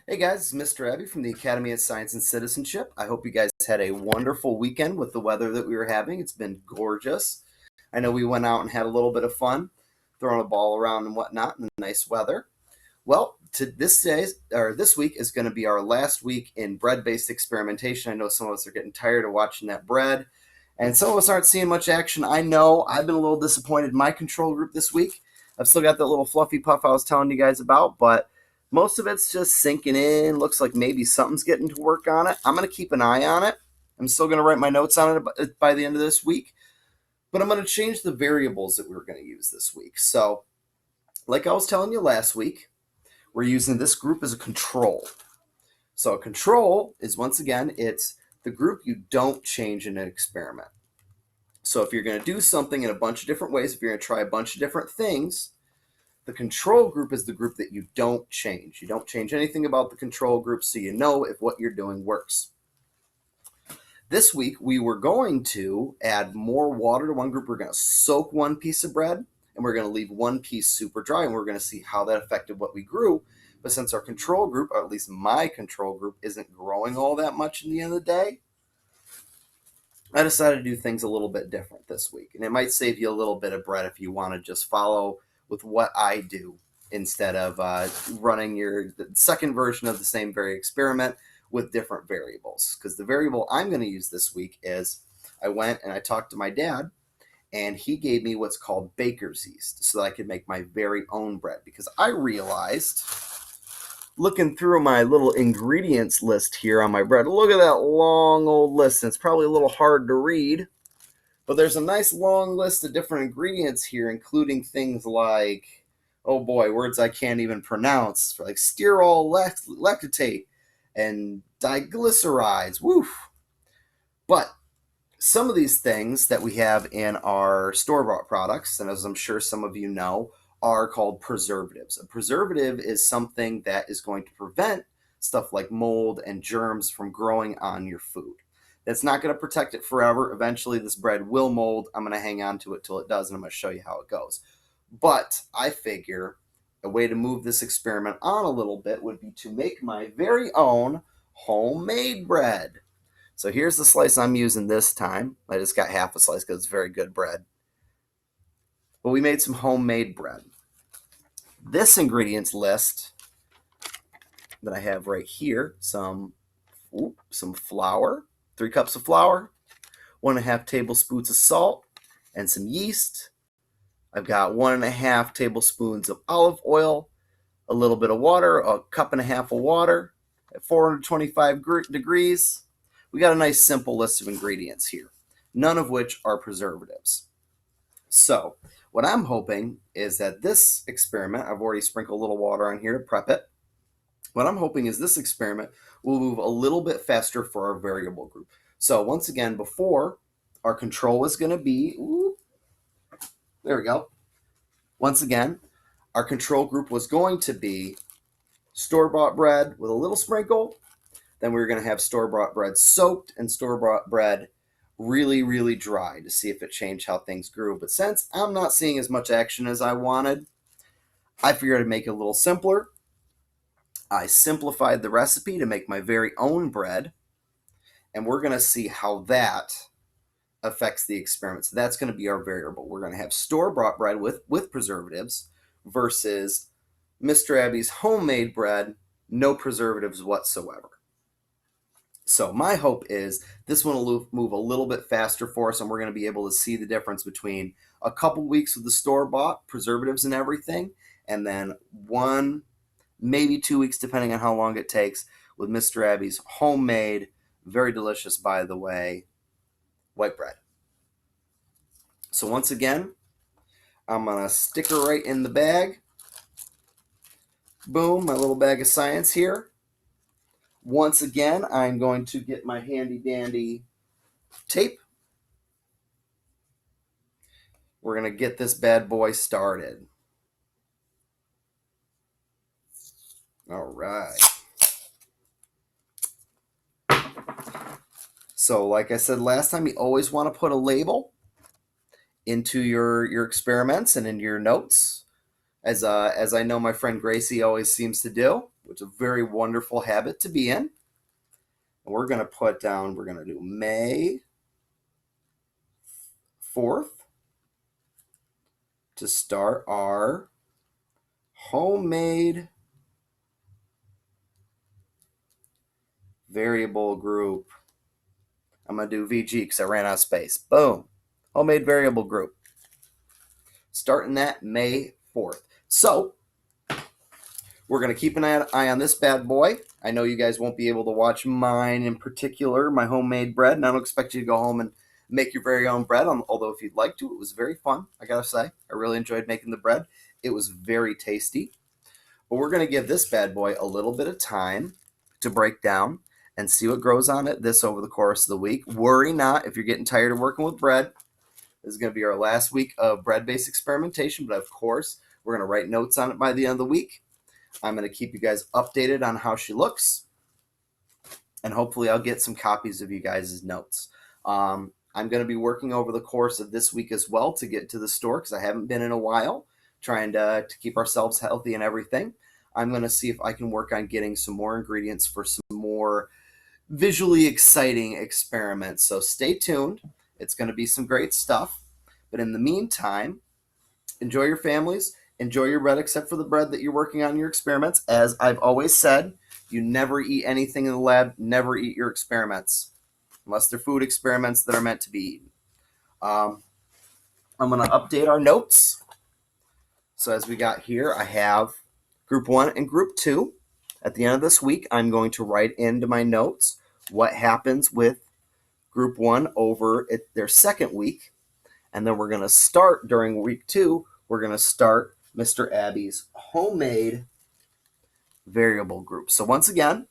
Hey guys, it's Mr. Abbey from the Academy of Science and Citizenship. I hope you guys had a wonderful weekend with the weather that we were having. It's been gorgeous. I know we went out and had a little bit of fun, throwing a ball around and whatnot in the nice weather. Well, this week is going to be our last week in bread-based experimentation. I know some of us are getting tired of watching that bread, and some of us aren't seeing much action. I know I've been a little disappointed in my control group this week. I've still got that little fluffy puff I was telling you guys about, but most of it's just sinking in. Looks like maybe something's getting to work on it. I'm going to keep an eye on it. I'm still going to write my notes on it by the end of this week, but I'm going to change the variables that we're going to use this week. So, like I was telling you last week, we're using this group as a control. So a control is, once again, it's the group you don't change in an experiment. So if you're going to do something in a bunch of different ways, if you're going to try a bunch of different things, the control group is the group that you don't change. You don't change anything about the control group, so you know if what you're doing works. This week, we were going to add more water to one group. We're going to soak one piece of bread, and we're going to leave one piece super dry, and we're going to see how that affected what we grew. But since our control group, or at least my control group, isn't growing all that much in the end of the day, I decided to do things a little bit different this week. And it might save you a little bit of bread if you want to just follow with what I do instead of running the second version of the same very experiment with different variables. Because the variable I'm going to use this week is I went and I talked to my dad, and he gave me what's called baker's yeast so that I could make my very own bread. Because I realized, looking through my little ingredients list here on my bread, look at that long old list. And it's probably a little hard to read, but there's a nice long list of different ingredients here, including things like, oh boy, words I can't even pronounce, like sterol lactate and diglycerides. Woof. But some of these things that we have in our store-bought products, and as I'm sure some of you know, are called preservatives. A preservative is something that is going to prevent stuff like mold and germs from growing on your food. That's not going to protect it forever. Eventually, this bread will mold. I'm going to hang on to it till it does, and I'm going to show you how it goes. But I figure a way to move this experiment on a little bit would be to make my very own homemade bread. So here's the slice I'm using this time. I just got half a slice because it's very good bread. But we made some homemade bread. This ingredients list that I have right here, some flour, 3 cups of flour, 1.5 tablespoons of salt, and some yeast. I've got 1.5 tablespoons of olive oil, a little bit of water, 1.5 cups of water at 425 degrees. We got a nice simple list of ingredients here, none of which are preservatives. So what I'm hoping is that this experiment, I've already sprinkled a little water on here to prep it. What I'm hoping is this experiment will move a little bit faster for our variable group. So once again, before, our control is going to be, there we go. Once again, our control group was going to be store-bought bread with a little sprinkle. Then we were going to have store-bought bread soaked and store-bought bread really, really dry to see if it changed how things grew. But since I'm not seeing as much action as I wanted, I figured I'd make it a little simpler. I simplified the recipe to make my very own bread, and we're going to see how that affects the experiment. So that's going to be our variable. We're going to have store-bought bread with preservatives versus Mr. Abbey's homemade bread, no preservatives whatsoever. So my hope is this one will move a little bit faster for us, and we're going to be able to see the difference between a couple weeks with the store-bought preservatives and everything, and then 1, maybe 2 weeks, depending on how long it takes, with Mr. Abbey's homemade, very delicious, by the way, white bread. So once again, I'm going to stick her right in the bag. Boom, my little bag of science here. Once again, I'm going to get my handy-dandy tape. We're going to get this bad boy started. All right. So like I said last time, you always want to put a label into your experiments and into your notes, as I know my friend Gracie always seems to do. which is a very wonderful habit to be in. And we're going to put down, we're going to do May 4th to start our homemade variable group. I'm going to do VG because I ran out of space. Boom. Homemade variable group. Starting that May 4th. So, we're going to keep an eye on this bad boy. I know you guys won't be able to watch mine in particular, my homemade bread, and I don't expect you to go home and make your very own bread, although if you'd like to, it was very fun, I gotta say. I really enjoyed making the bread. It was very tasty. But we're going to give this bad boy a little bit of time to break down and see what grows on it this over the course of the week. Worry not if you're getting tired of working with bread. This is going to be our last week of bread-based experimentation, but of course, we're going to write notes on it by the end of the week. I'm going to keep you guys updated on how she looks, and hopefully I'll get some copies of you guys' notes. I'm going to be working over the course of this week as well to get to the store because I haven't been in a while, trying to keep ourselves healthy and everything. I'm going to see if I can work on getting some more ingredients for some more visually exciting experiments. So stay tuned. It's going to be some great stuff. But in the meantime, enjoy your families. Enjoy your bread except for the bread that you're working on in your experiments. As I've always said, you never eat anything in the lab. Never eat your experiments unless they're food experiments that are meant to be eaten. I'm going to update our notes. So as we got here, I have Group 1 and Group 2. At the end of this week, I'm going to write into my notes what happens with Group 1 over their second week. And then we're going to start during week 2, we're going to start Mr. Abby's homemade variable group. So once again,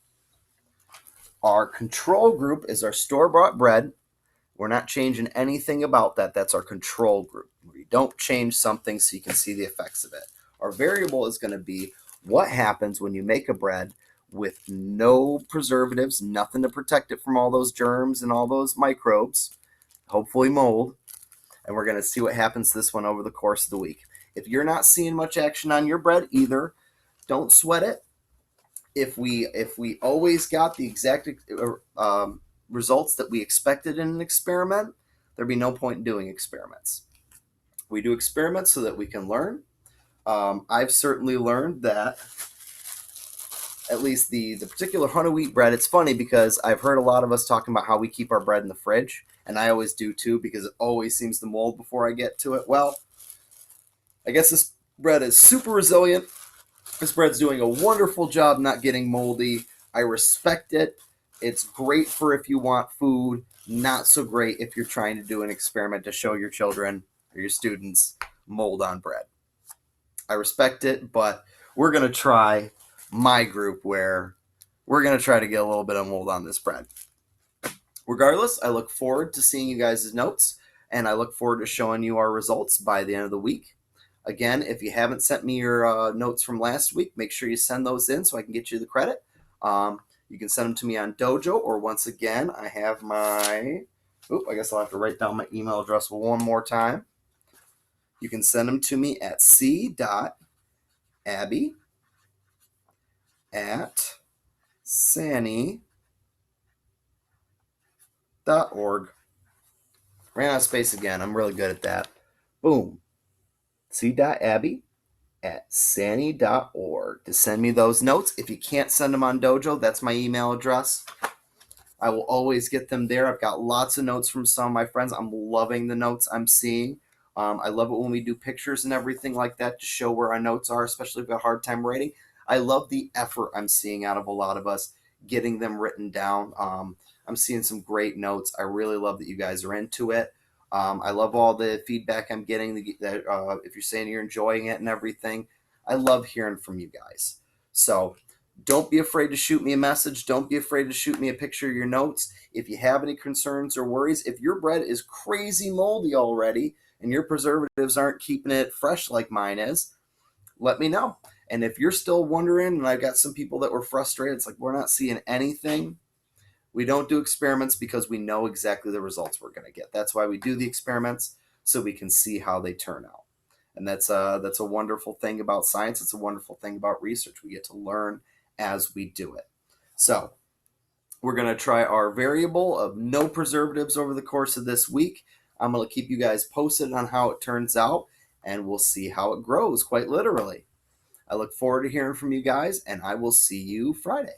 our control group is our store-bought bread. We're not changing anything about that. That's our control group. We don't change something so you can see the effects of it. Our variable is going to be what happens when you make a bread with no preservatives, nothing to protect it from all those germs and all those microbes, hopefully mold. And we're going to see what happens to this one over the course of the week. If you're not seeing much action on your bread either, don't sweat it. If we always got the exact results that we expected in an experiment, there'd be no point in doing experiments. We do experiments so that we can learn. I've certainly learned that at least the particular honey wheat bread, it's funny because I've heard a lot of us talking about how we keep our bread in the fridge, and I always do too because it always seems to mold before I get to it. Well, I guess this bread is super resilient. This bread's doing a wonderful job not getting moldy. I respect it. It's great for if you want food, not so great if you're trying to do an experiment to show your children or your students mold on bread. I respect it, but we're going to try my group where we're going to try to get a little bit of mold on this bread. Regardless, I look forward to seeing you guys' notes, and I look forward to showing you our results by the end of the week. Again, if you haven't sent me your notes from last week, make sure you send those in so I can get you the credit. You can send them to me on Dojo, or once again, I have my... I guess I'll have to write down my email address one more time. You can send them to me at c.abby@sani.org. Ran out of space again. I'm really good at that. Boom. c.abby@sani.org to send me those notes. If you can't send them on Dojo, that's my email address. I will always get them there. I've got lots of notes from some of my friends. I'm loving the notes I'm seeing. I love it when we do pictures and everything like that to show where our notes are, especially if we have a hard time writing. I love the effort I'm seeing out of a lot of us getting them written down. I'm seeing some great notes. I really love that you guys are into it. I love all the feedback I'm getting. If you're saying you're enjoying it and everything, I love hearing from you guys. So don't be afraid to shoot me a message. Don't be afraid to shoot me a picture of your notes. If you have any concerns or worries, if your bread is crazy moldy already and your preservatives aren't keeping it fresh like mine is, let me know. And if you're still wondering, and I've got some people that were frustrated, it's like we're not seeing anything. We don't do experiments because we know exactly the results we're going to get. That's why we do the experiments, so we can see how they turn out. And that's a wonderful thing about science. It's a wonderful thing about research. We get to learn as we do it. So we're going to try our variable of no preservatives over the course of this week. I'm going to keep you guys posted on how it turns out, and we'll see how it grows, quite literally. I look forward to hearing from you guys, and I will see you Friday.